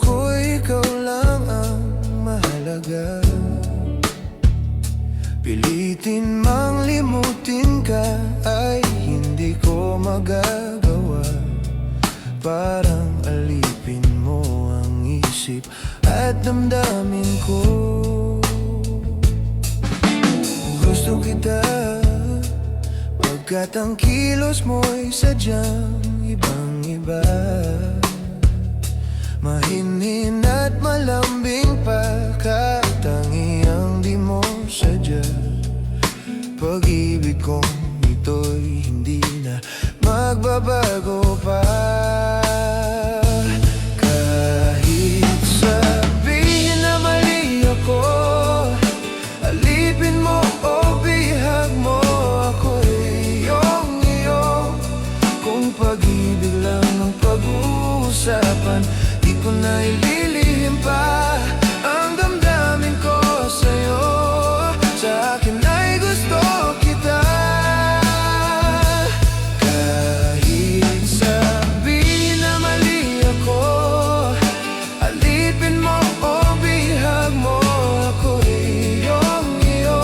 ko'y ikaw lang ang mahalaga. Pilitin mang limutin ka ay hindi ko magagawa. Parang alipin mo ang isip at damdamin ko. Gusto kita pagkat ang kilos mo'y sadyang ibang-iba. Mahinhin at malambing pa, katangiang di mo sadya. Pag-ibig kong ito'y hindi na magbabago pa. Kahit sabihin na mali ako, alipin mo o bihag mo, ako'y iyong-iyo. Kung pag-ibig lang ang pag-uusapan, di ko na ililihim pa ang damdamin ko sa'yo. Sa akin ay gusto kita. Kahit sabihin na mali ako, alipin mo o bihag mo, ako'y iyong-iyo.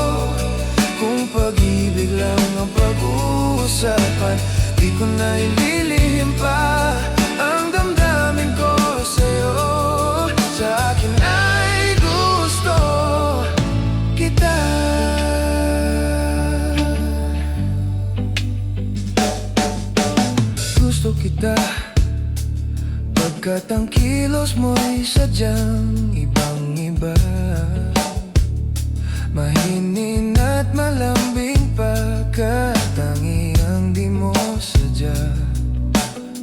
Kung pag-ibig lang ang pag-uusapan, di ko na ililihim pa ang damdamin ko sa'yo. Sa akin ay gusto kita. Gusto kita pagkat ang kilos mo'y sadyang ibang-iba. Mahinin at malambing pa, katangiang di mo sadya.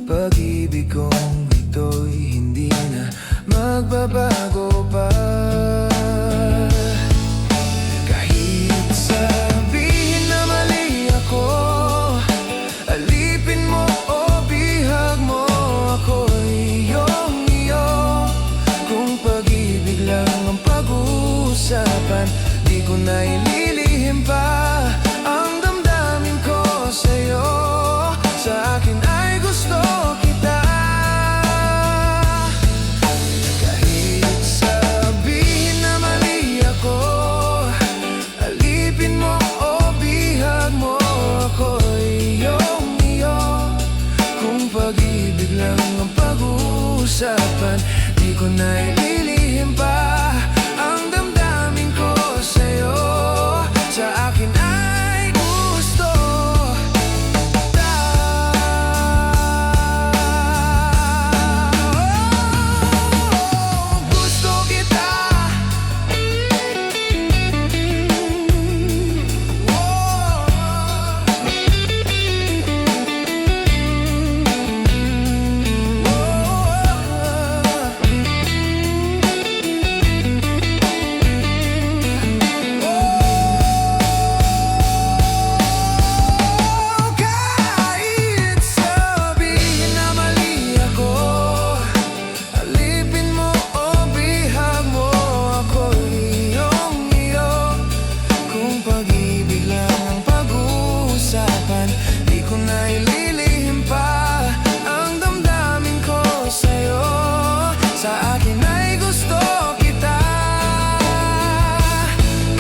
Pag-ibig kong ito'y hindi na magbabago pa. Kahit sabihin na mali ako, alipin mo o bihag mo, ako'y iyong-iyo. Kung pag-ibig lang ang pag-uusapan, di ko na ililihim pa ang damdamin ko sa'yo. Sa akin ay gusto kita. Kahit sabihin na mali ako, alipin mo o bihag mo, ako'y iyong-iyo. Kung pag-ibig lang ang pag-uusapan, di ko na ililihim pa ang damdamin ko sa'yo. Sa akin ay gusto kita. Gusto kita. Kahit sabihin na mali ako, alipin mo o bihag mo, ako'y iyong-iyo. Kung pag-ibig lang ang pag-uusapan, di ko na ililihim pa ang damdamin ko sa'yo. Sa akin ay gusto kita.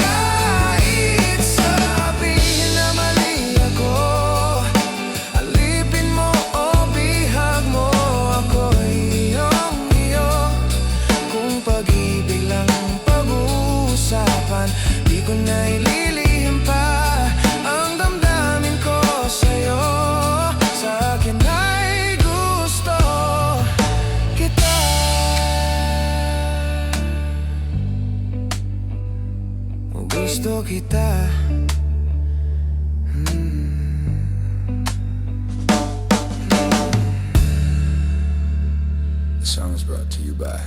Kahit sabihin na mali ako, alipin mo o bihag mo, ako'y iyong-iyo. Kung pag-ibig lang ang pag-uusapan, di ko na ililihim pa ang damdamin ko sa'yo. Sa akin ay gusto kita. Gusto kita. The song is brought to you by